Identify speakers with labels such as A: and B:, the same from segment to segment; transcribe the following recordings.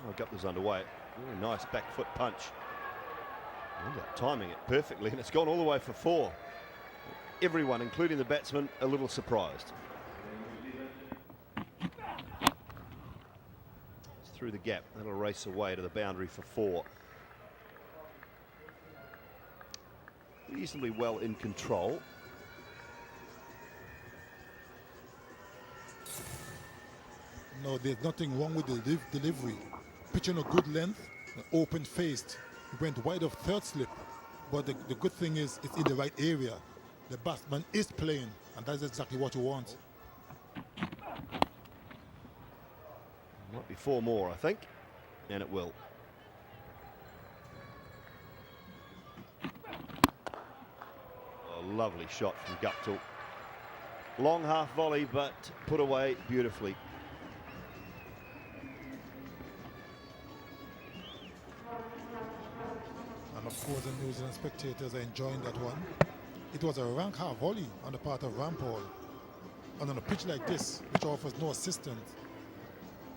A: Oh, Gupta's was underway. Really nice back foot punch. Ended up timing it perfectly, and it's gone all the way for 4. Everyone, including the batsman, a little surprised. It's through the gap. That'll race away to the boundary for 4. Reasonably well in control.
B: No, there's nothing wrong with the delivery. Pitching a good length, open faced. He went wide of third slip. But the good thing is it's in the right area. The batsman is playing, and that's exactly what you want.
A: Might be 4 more, I think, and it will. A lovely shot from Guptill. Long half volley, but put away beautifully.
B: And of course, the New Zealand spectators are enjoying that one. It was a rank half volley on the part of Rampal. And on a pitch like this, which offers no assistance,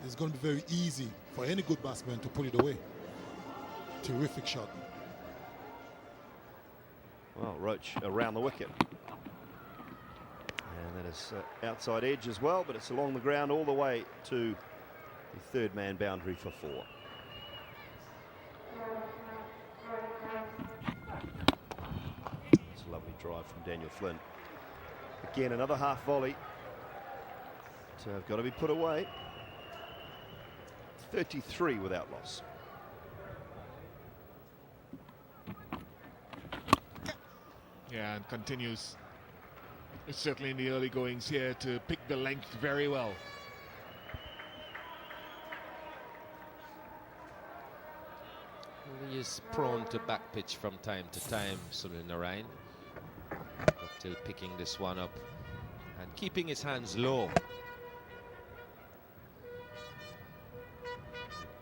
B: it's going to be very easy for any good batsman to put it away. Terrific shot.
A: Well, Roach around the wicket. And that is outside edge as well, but it's along the ground all the way to the third man boundary for 4. It's a lovely drive from Daniel Flynn. Again, another half volley. So got to be put away. 33 without loss.
C: Yeah, and continues, certainly in the early goings here, to pick the length very well.
D: He is prone to back pitch from time to time, Sunil Narine. But still picking this one up and keeping his hands low.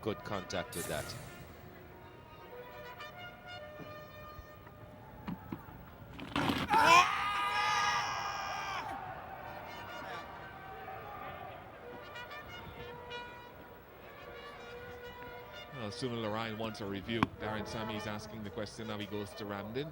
D: Good contact with that.
C: Well, Sunil Narine wants a review. Darren Sammy's asking the question, now he goes to Ramdin.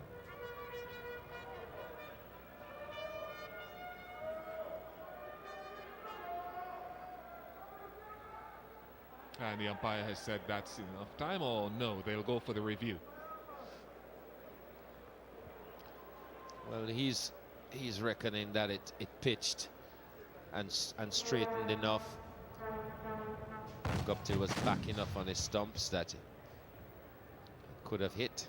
C: And the umpire has said that's enough time, or no, they'll go for the review.
D: Well, he's reckoning that it pitched and straightened enough. Guptill was back enough on his stumps that it could have hit.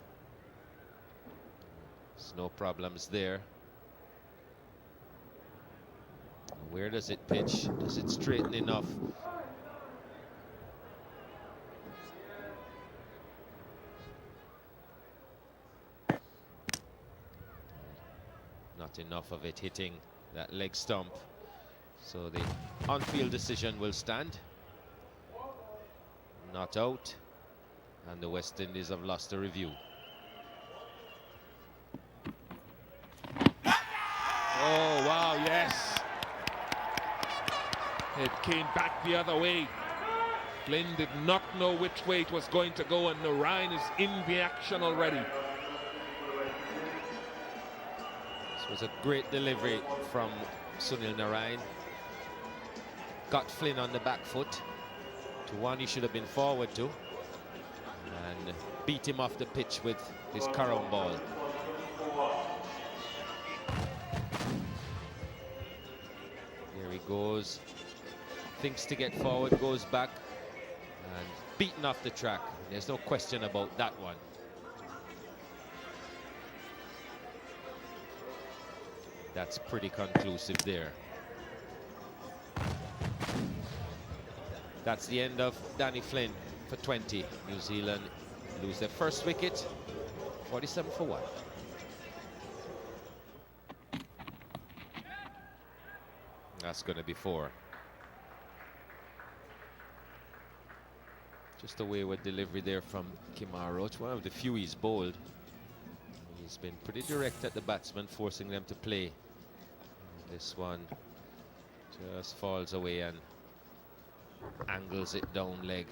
D: There's no problems there. Where does it pitch? Does it straighten enough? Not enough of it hitting that leg stump. So the on-field decision will stand. Not out. And the West Indies have lost the review.
C: Oh, wow, yes. It came back the other way. Flynn did not know which way it was going to go, and Narine is in the action already.
D: This was a great delivery from Sunil Narine. Got Flynn on the back foot to one he should have been forward to, and beat him off the pitch with his carom ball. Here he goes, thinks to get forward, goes back, and beaten off the track. There's no question about that one. That's pretty conclusive there. That's the end of Danny Flynn for 20. New Zealand lose their first wicket, 47 for 1. That's going to be 4. Just a wayward delivery there from Kemar Roach. One of the few he's bowled. He's been pretty direct at the batsman, forcing them to play. This one just falls away and angles it down leg.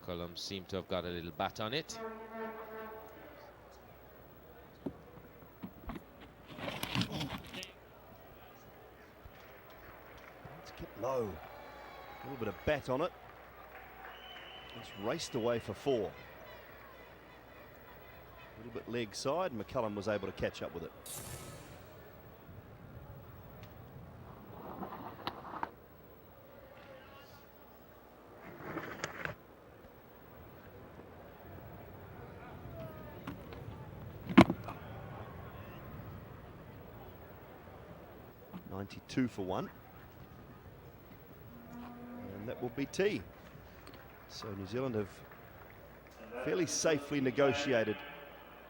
D: McCullum seemed to have got a little bat on it.
A: Let's get low. A little bit of bat on it. It's raced away for 4. A little bit leg side. McCullum was able to catch up with it. .92 for 1. And that will be tea. So New Zealand have fairly safely negotiated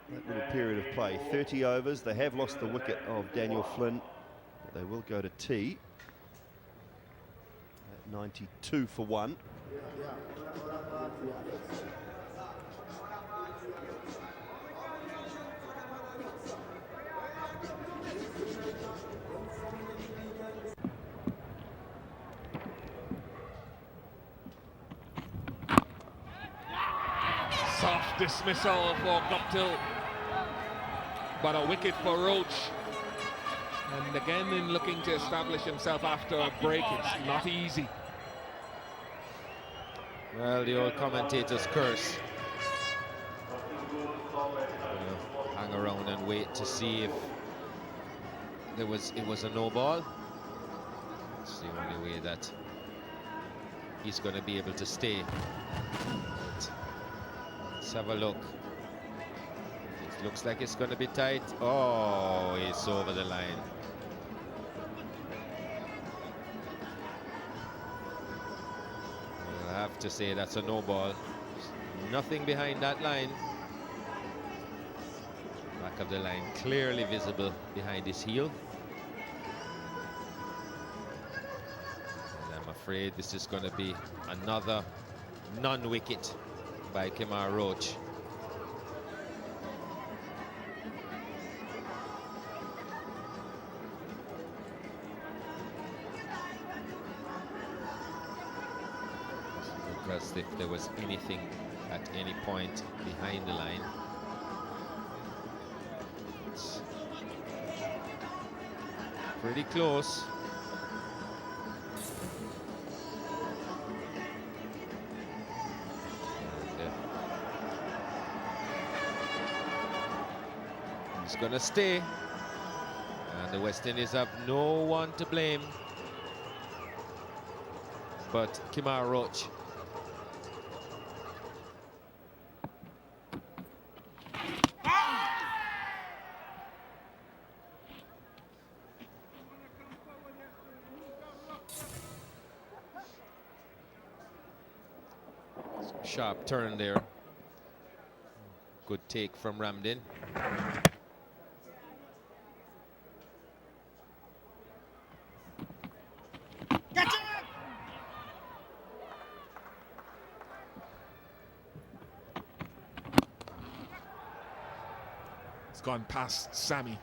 A: that little period of play. 30 overs. They have lost the wicket of Daniel Flynn, but they will go to tea at 92 for 1.
C: Soft dismissal for Guptill, but a wicket for Roach. And again, in looking to establish himself after a break, it's not easy.
D: Well, the old commentator's curse. Hang around and wait to see if it was a no ball. It's the only way that he's going to be able to stay. Let's have a look. It looks like it's going to be tight. Oh, it's over the line. I have to say that's a no ball. Nothing behind that line. Back of the line clearly visible behind his heel. And I'm afraid this is going to be another non-wicket by Kemar Roach. Because if there was anything at any point behind the line, it's pretty close. He's gonna stay, and the West Indies have no one to blame but Kemar Roach. Sharp turn there. Good take from Ramdin.
C: It's gone past Sammy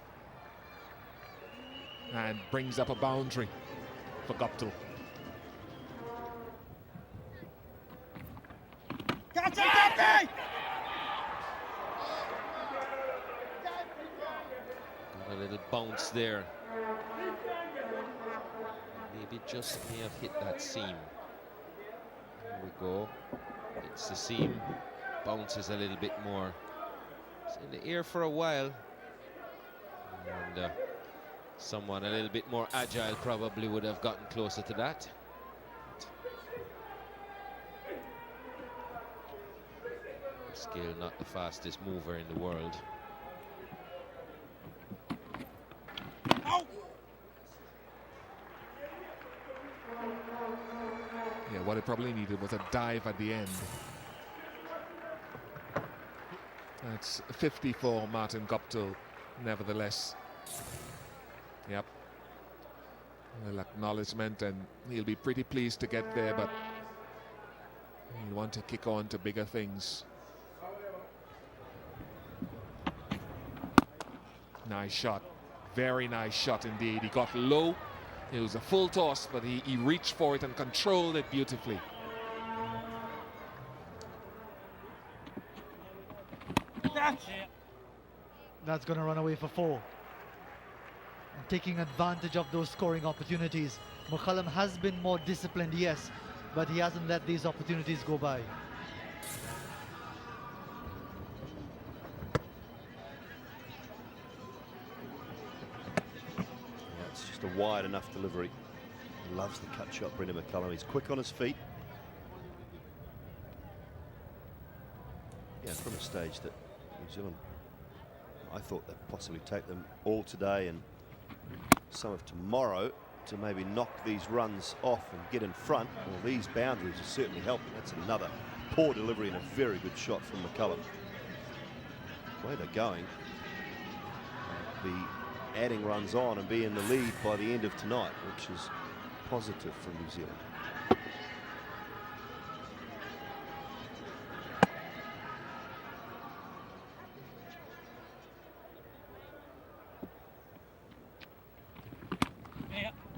C: and brings up a boundary for Guptill.
D: A little bounce there. Maybe just may have hit that seam. Here we go. It's the seam. Bounces a little bit more. It's in the air for a while. And someone a little bit more agile probably would have gotten closer to that. Scale not the fastest mover in the world.
C: Yeah, what it probably needed was a dive at the end. That's 50 for Martin Guptill, nevertheless. Yep. A little acknowledgement, and he'll be pretty pleased to get there, but he'll want to kick on to bigger things. Nice shot. Very nice shot indeed. He got low. It was a full toss, but he reached for it and controlled it beautifully.
E: That's going to run away for 4. And taking advantage of those scoring opportunities. McCullum has been more disciplined, yes, but he hasn't let these opportunities go by.
A: It's just a wide enough delivery. He loves the cut shot, Brendan McCullum. He's quick on his feet. Yeah, from a stage that New Zealand, I thought they'd possibly take them all today and some of tomorrow to maybe knock these runs off and get in front. Well, these boundaries are certainly helping. That's another poor delivery and a very good shot from McCullum. The way they're going, be adding runs on and be in the lead by the end of tonight, which is positive for New Zealand.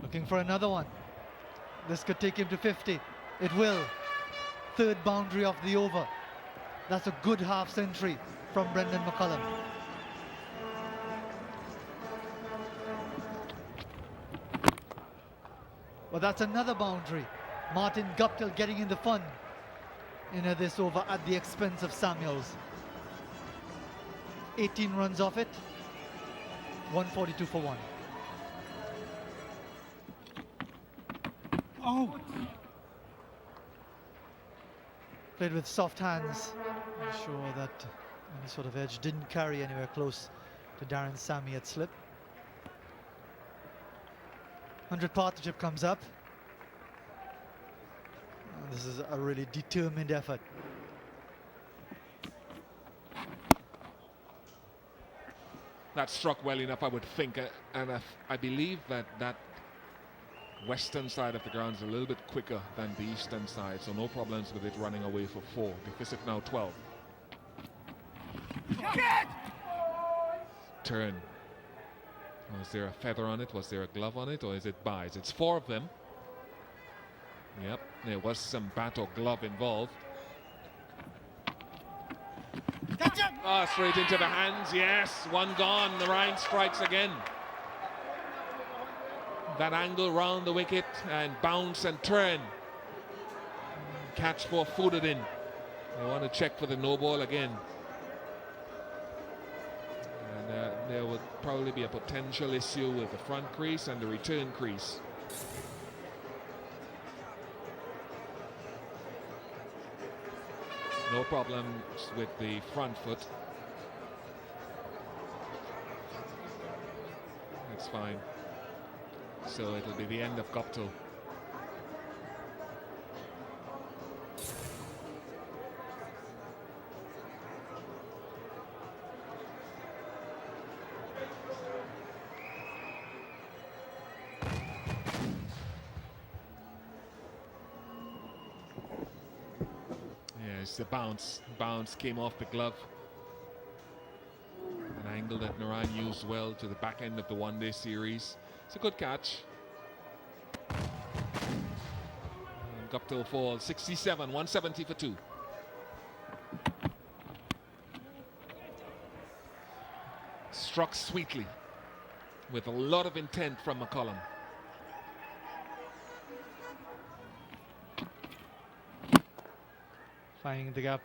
E: Looking for another one. This could take him to 50. It will. Third boundary of the over. That's a good half century from Brendan McCullum. Well, that's another boundary. Martin Guptill getting in the fun in this over at the expense of Samuels. 18 runs off it. 142 for 1. Oh! Played with soft hands. Ensure that any sort of edge didn't carry anywhere close to Darren Sammy at slip. 100 partnership comes up. And this is a really determined effort.
C: That struck well enough, I would think, and I believe that western side of the ground is a little bit quicker than the eastern side, so no problems with it running away for 4. Deficit now 12. Turn. Was there a feather on it? Was there a glove on it? Or is it buys? It's 4 of them. Yep, there was some bat or glove involved. Oh, straight into the hands, yes. One gone, Narayan strikes again. That angle round the wicket and bounce and turn. Catch 4-footed in. They want to check for the no ball again. And there would probably be a potential issue with the front crease and the return crease. No problems with the front foot. That's fine. So it'll be the end of Guptill. Yes, the bounce came off the glove. An angle that Narayan used well to the back end of the one-day series. It's a good catch. And Guptill falls 67, 170 for 2. Struck sweetly with a lot of intent from McCullum.
E: Finding the gap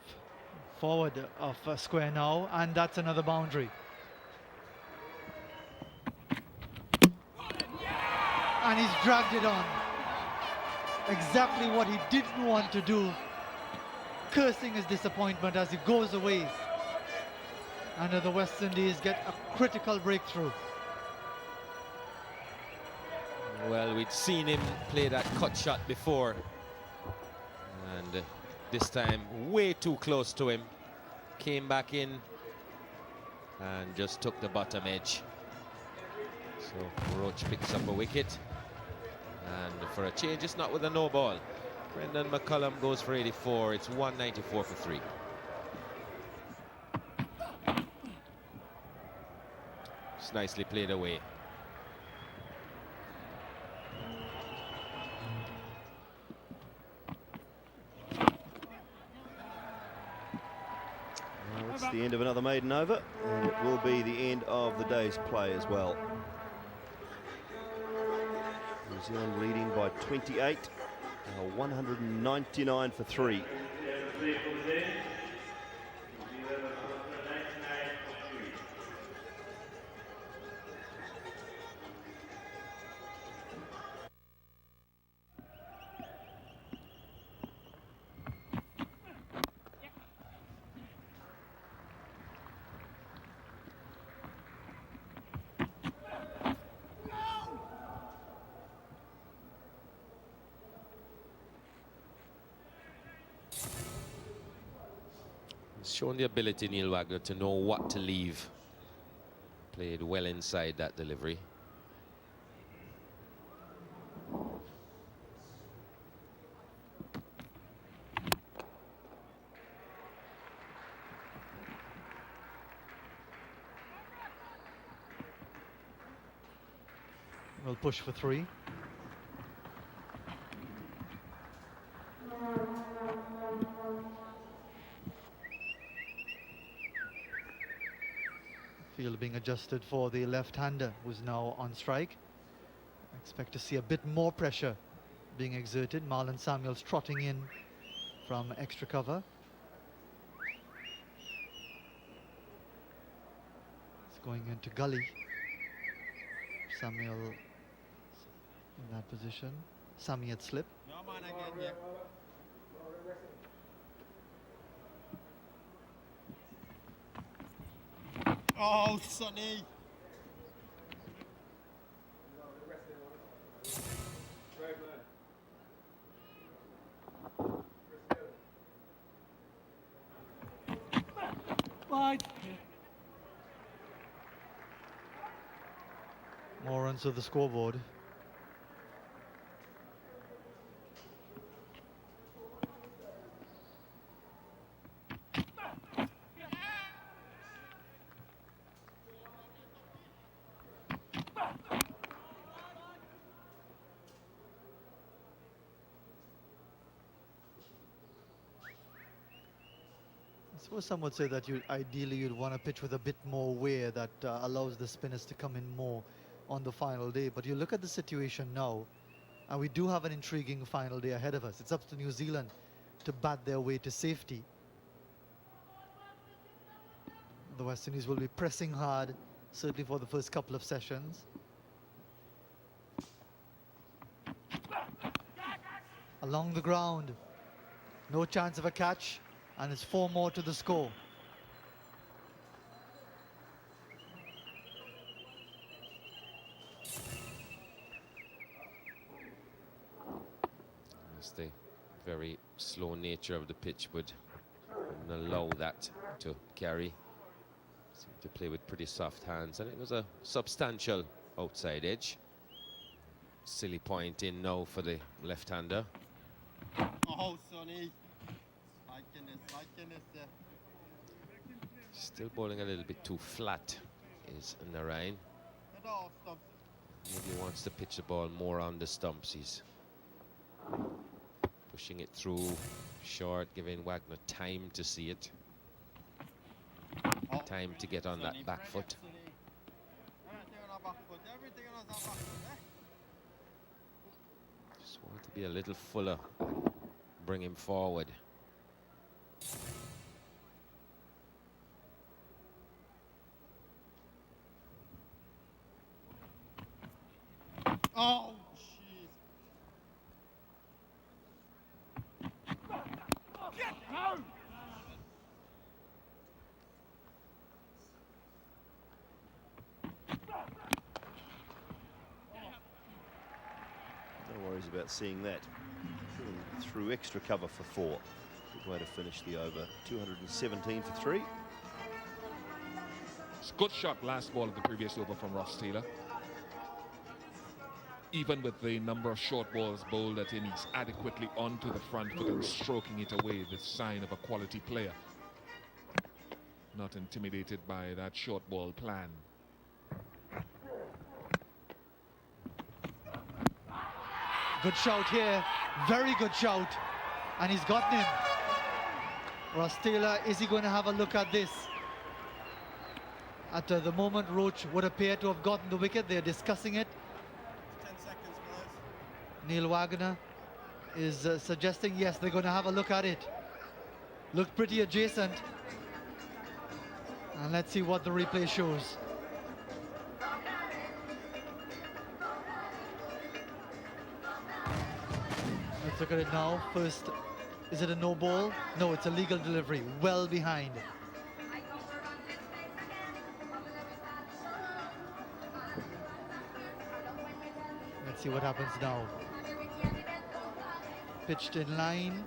E: forward of square now, and that's another boundary. And he's dragged it on. Exactly what he didn't want to do. Cursing his disappointment as he goes away. And the West Indies get a critical breakthrough.
D: Well, we'd seen him play that cut shot before. And this time way too close to him. Came back in and just took the bottom edge. So Roach picks up a wicket. And for a change, it's not with a no ball. Brendan McCullum goes for 84. It's 194 for 3. It's nicely played away. Well, it's
A: the end of another maiden over, and it will be the end of the day's play as well. New Zealand leading by 28, 199 for 3.
D: He's shown the ability, Neil Wagner, to know what to leave. Played well inside that delivery.
E: We'll push for 3. Field being adjusted for the left-hander who's now on strike. Expect to see a bit more pressure being exerted. Marlon Samuels trotting in from extra cover. It's going into gully. Samuel in that position. Sami had slipped.
F: Oh, Sonny!
E: More runs to the scoreboard. I suppose some would say that ideally you'd want to pitch with a bit more wear that allows the spinners to come in more on the final day. But you look at the situation now, and we do have an intriguing final day ahead of us. It's up to New Zealand to bat their way to safety. The West Indies will be pressing hard, certainly for the first couple of sessions. Along the ground, no chance of a catch, and it's 4 more to the score.
D: It's the very slow nature of the pitch would allow that to carry. Seemed to play with pretty soft hands, and it was a substantial outside edge. Silly point in now for the left-hander.
F: Oh, Sonny! My goodness,
D: Still bowling a little bit too flat is Narayan. Maybe he wants to pitch the ball more on the stumps. He's pushing it through short, giving Wagner time to see it. Time to get on that back foot. Just want to be a little fuller, bring him forward.
F: Oh, jeez.
A: No worries about seeing that. Through extra cover for 4. Good way to finish the over. 217 for 3.
C: It's a good shot last ball of the previous over from Ross Taylor. Even with the number of short balls bowled at him, he's adequately onto the front foot and stroking it away, the sign of a quality player. Not intimidated by that short ball plan.
E: Good shout here, very good shout, and he's gotten him. Ross Taylor, is he going to have a look at this? At the moment, Roach would appear to have gotten the wicket. They're discussing it.
F: 10 seconds, fellas.
E: Neil Wagner is suggesting, yes, they're going to have a look at it. Looked pretty adjacent. And let's see what the replay shows. Let's look at it now. First, is it a no ball? No, it's a legal delivery. Well behind. Let's see what happens now. Pitched in line.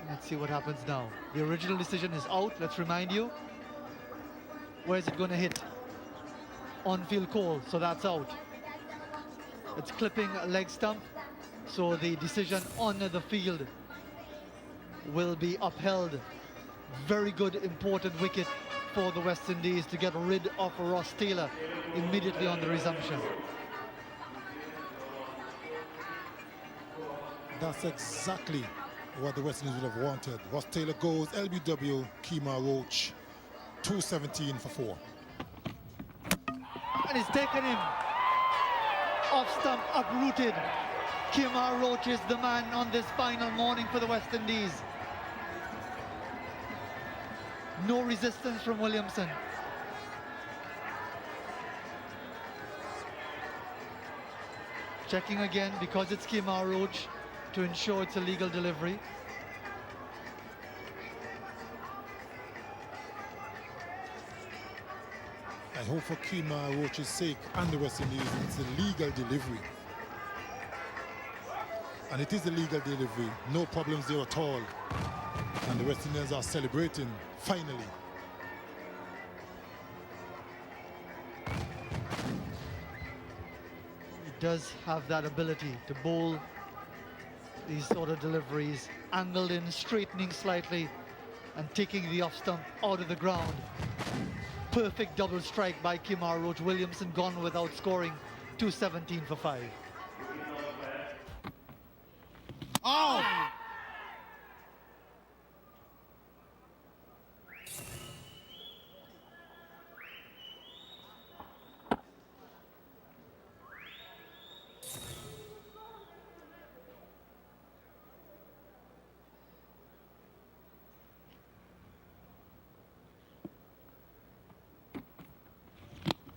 E: Let's see what happens now. The original decision is out. Let's remind you. Where is it going to hit? On-field call, so that's out. It's clipping a leg stump, so the decision on the field will be upheld. Very good, important wicket for the West Indies to get rid of Ross Taylor immediately on the resumption.
B: That's exactly what the West Indies would have wanted. Ross Taylor goes, LBW, Kemar Roach, 217 for 4.
E: And he's taken him off stump, uprooted. Kemar Roach is the man on this final morning for the West Indies. No resistance from Williamson. Checking again because it's Kemar Roach to ensure it's a legal delivery.
B: I hope for Kemar Roach's sake and the West Indies, it's a legal delivery. And it is a legal delivery, no problems there at all. And the West Indians are celebrating, finally.
E: He does have that ability to bowl these sort of deliveries, angled in, straightening slightly, and taking the off stump out of the ground. Perfect double strike by Kemar Roach. Williamson gone without scoring, 217 for 5.
F: Oh!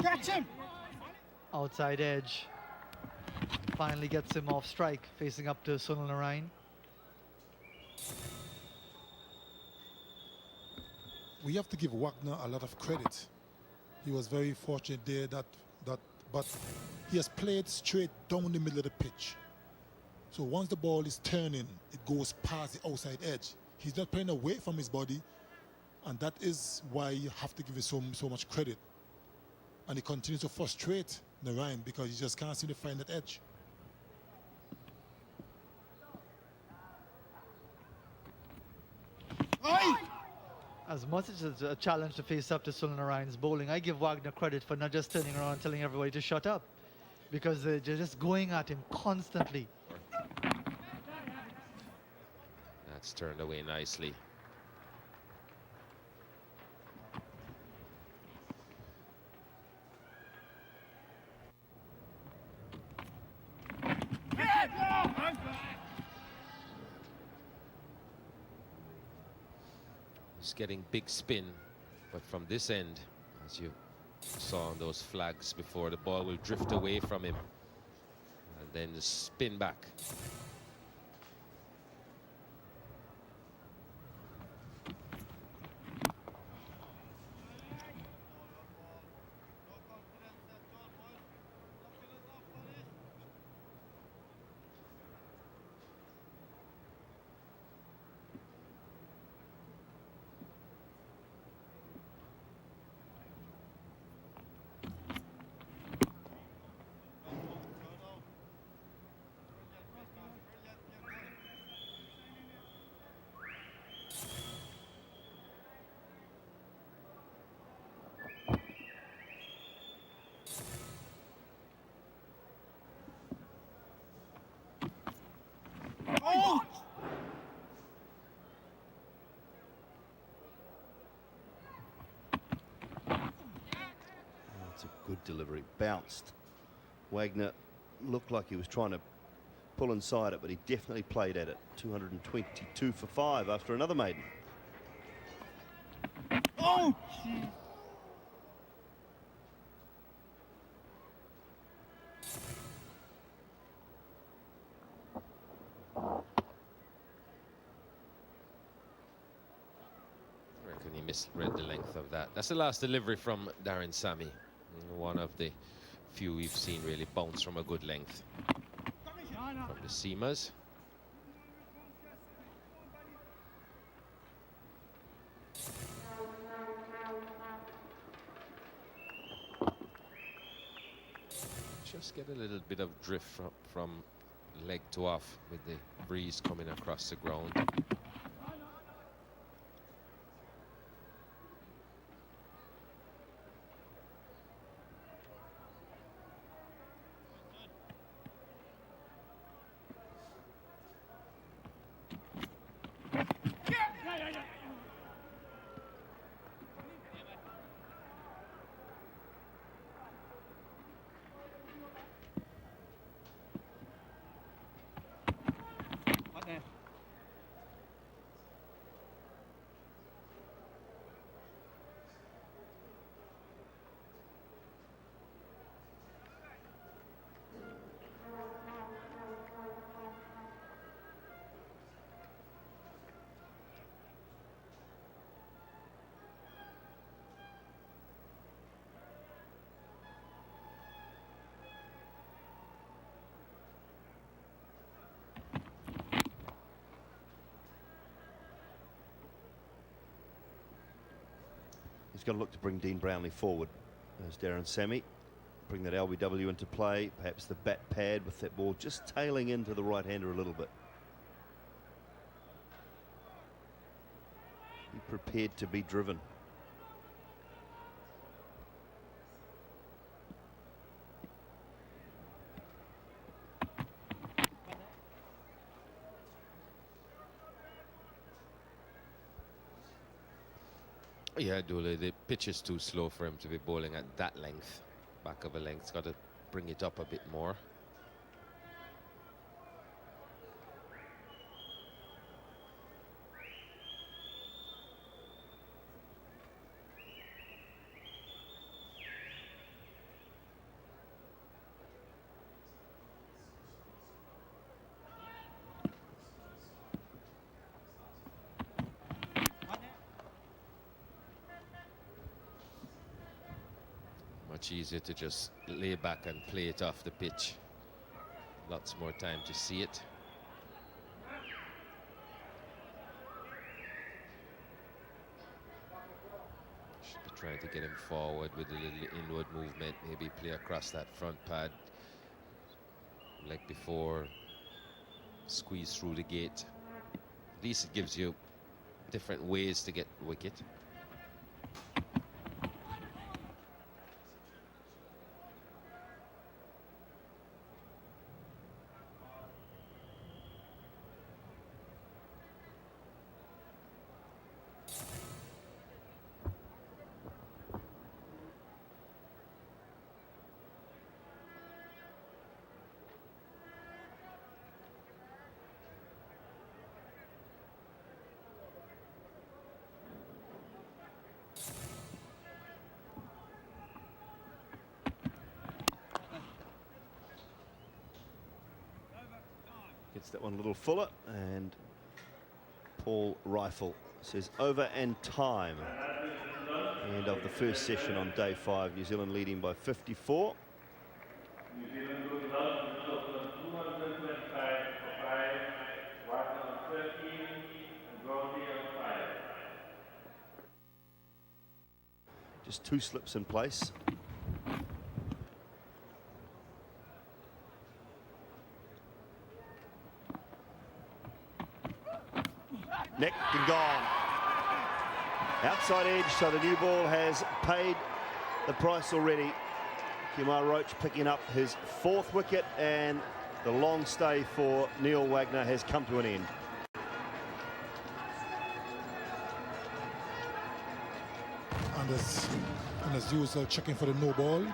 F: Catch him!
E: Outside edge. Finally gets him off strike, facing up to Sunil Narine.
B: We have to give Wagner a lot of credit. He was very fortunate there but he has played straight down the middle of the pitch. So once the ball is turning, it goes past the outside edge. He's not playing away from his body, and that is why you have to give him so much credit. And he continues to frustrate Narine because he just can't seem to find that edge.
F: Oi!
E: As much as it's a challenge to face up to Sunil Narine's bowling, I give Wagner credit for not just turning around and telling everybody to shut up, because they're just going at him constantly.
D: That's turned away nicely. He's getting big spin, but from this end, as you saw on those flags before, the ball will drift away from him and then spin back.
A: That's a good delivery. Bounced. Wagner looked like he was trying to pull inside it, but he definitely played at it. 222 for 5 after another maiden.
F: Oh, jeez.
D: I reckon he misread the length of that. That's the last delivery from Darren Sammy. One of the few we've seen really bounce from a good length from the seamers. Just get a little bit of drift from leg to off with the breeze coming across the ground.
F: What there?
A: He's got to look to bring Dean Brownlee forward as Darren Sammy. Bring that LBW into play. Perhaps the bat pad with that ball just tailing into the right-hander a little bit. Be prepared to be driven.
D: Yeah, Dooley, the pitch is too slow for him to be bowling at that length. Back of a length, got to bring it up a bit more. Much easier to just lay back and play it off the pitch. Lots more time to see it. Should be trying to get him forward with a little inward movement, maybe play across that front pad like before, squeeze through the gate. At least it gives you different ways to get the wicket.
A: Gets that one a little fuller, and Paul Rifle says over and time. End of the first session on day 5. New Zealand leading by 54. Just 2 slips in place. Necked and gone. Outside edge, so the new ball has paid the price already. Kemar Roach picking up his 4th wicket, and the long stay for Neil Wagner has come to an end.
B: And And as usual, checking for the no ball.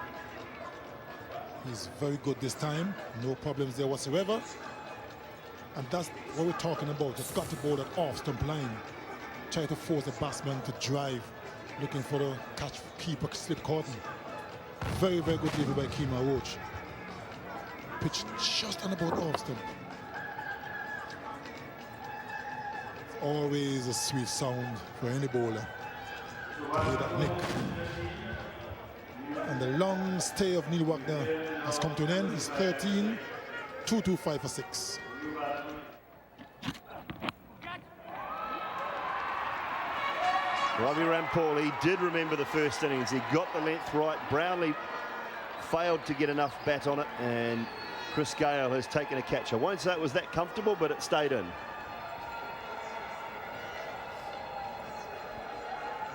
B: He's very good this time. No problems there whatsoever. And that's what we're talking about. You've got to bowl that off stump line. Try to force the batsman to drive, looking for the catch keeper slip cotton. Very, very good delivery by Kemar Roach. Pitch just on about off stump. It's always a sweet sound for any bowler to hear that nick. And the long stay of Neil Wagner has come to an end. He's 13, 225 for 6.
A: Ravi Rampal, he did remember the first innings. He got the length right. Brownlee failed to get enough bat on it, and Chris Gale has taken a catch. I won't say it was that comfortable, but it stayed in.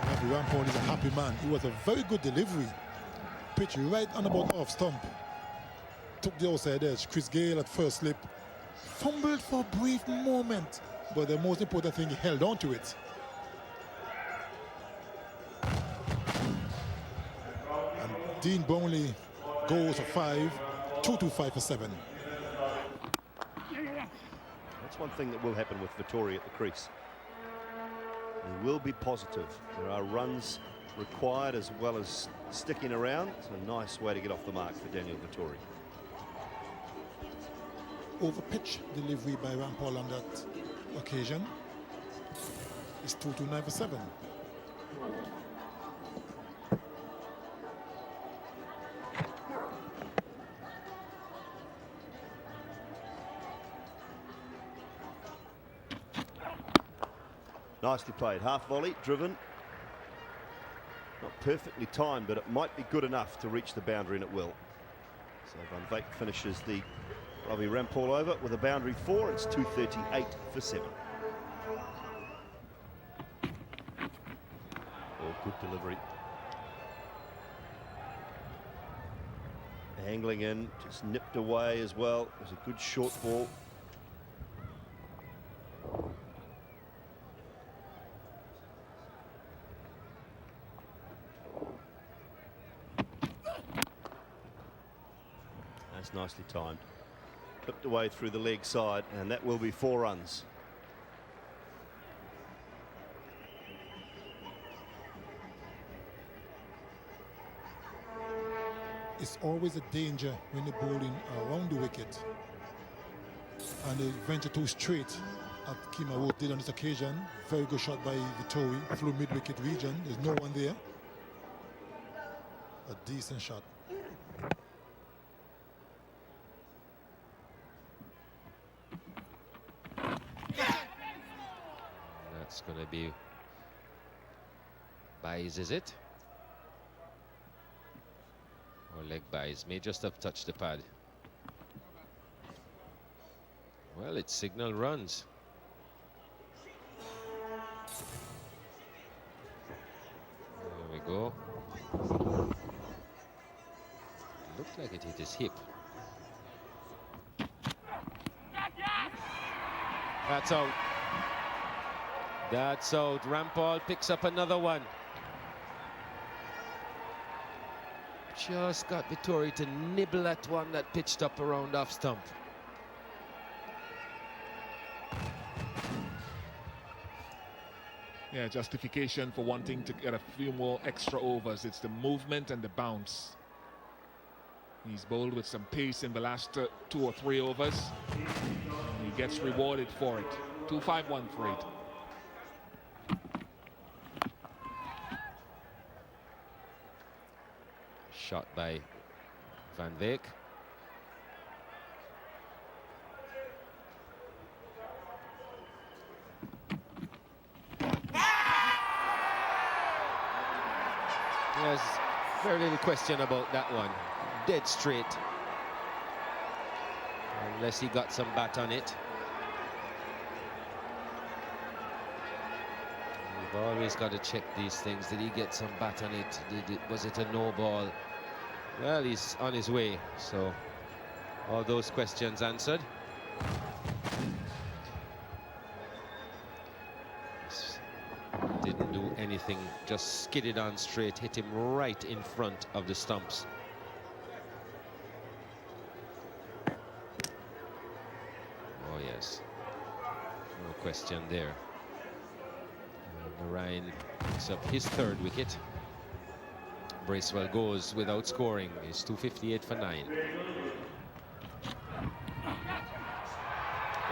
B: Ravi Rampal is a happy man. It was a very good delivery. Pitch right on about off stump. Took the outside edge. Chris Gale at first slip. Fumbled for a brief moment, but the most important thing, he held on to it. Dean Brownlee goes for 5, 225 for 7.
A: That's one thing that will happen with Vettori at the crease. He will be positive. There are runs required as well as sticking around. It's a nice way to get off the mark for Daniel Vettori.
B: Over pitch delivery by Rampal on that occasion is 229 for 7.
A: Nicely played. Half volley, driven. Not perfectly timed, but it might be good enough to reach the boundary, and it will. So Van Wyk finishes the Ravi Rampal over with a boundary 4. It's 238 for 7. Oh, good delivery. Angling in, just nipped away as well. It was a good short ball. That's nicely timed. Clipped away through the leg side, and that will be 4 runs.
B: It's always a danger when they're bowling around the wicket and they venture too straight, as Kemar Roach did on this occasion. Very good shot by Vettori through mid-wicket region. There's no one there. A decent shot.
D: That's going to be buys, is it? Or leg buys. May just have touched the pad. Well, it's signal runs. There we go. Looked like it hit his hip. That's out. That's out. Rampal picks up another one. Just got Vettori to nibble at one that pitched up around off stump.
C: Yeah, justification for wanting to get a few more extra overs. It's the movement and the bounce. He's bowled with some pace in the last 2 or 3 overs. And he gets rewarded for it. 2-5-1 for 8.
D: Shot by Van Wyk. There's very little question about that one. Dead straight. Unless he got some bat on it. We've always got to check these things. Did he get some bat on it? Was it a no ball? Well, he's on his way, so all those questions answered. Didn't do anything, just skidded on straight, hit him right in front of the stumps. Oh yes, no question there. Ryan picks up his 3rd wicket. Bracewell goes without scoring. It's 258 for 9.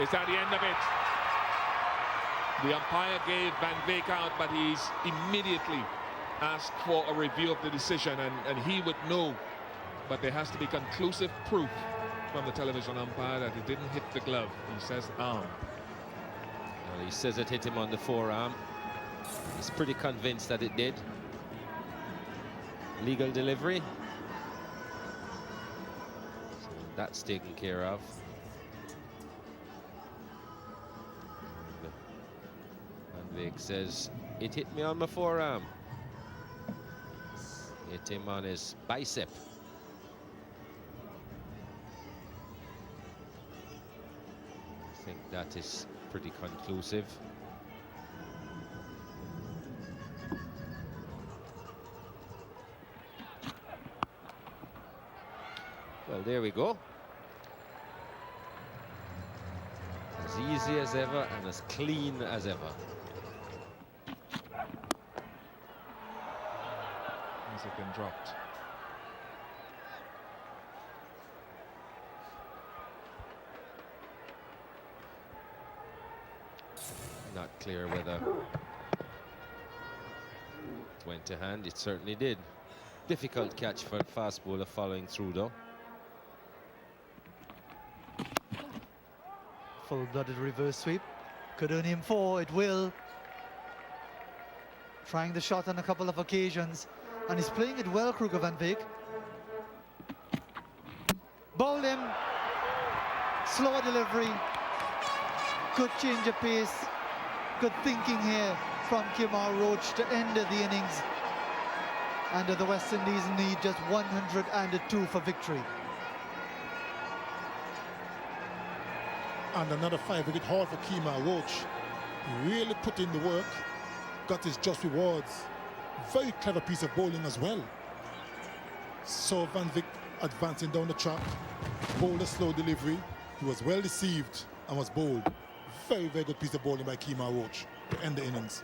C: Is that the end of it? The umpire gave Van Veek out, but he's immediately asked for a review of the decision, and he would know. But there has to be conclusive proof from the television umpire that it didn't hit the glove. He says arm.
D: Well, he says it hit him on the forearm. He's pretty convinced that it did. Legal delivery. So that's taken care of. Van Veek says, it hit me on my forearm. Hit him on his bicep. I think that is pretty conclusive. Well, there we go. As easy as ever and as clean as ever.
C: Has it been dropped?
D: Not clear whether it went to hand. It certainly did. Difficult catch for a fast bowler following through, though.
E: Full-blooded reverse sweep. Could earn him 4, it will. Trying the shot on a couple of occasions. And he's playing it well, Kruger Van Veek. Bowled him. Slower delivery. Good change of pace. Good thinking here from Kemar Roach to end the innings. And the West Indies need just 102 for victory.
B: And another 5-wicket haul for Kemar Roach. He really put in the work, got his just rewards. Very clever piece of bowling as well. So Van Veek advancing down the track, bowled a slow delivery. He was well deceived and was bowled. Very, very good piece of bowling by Kemar Roach to end the innings.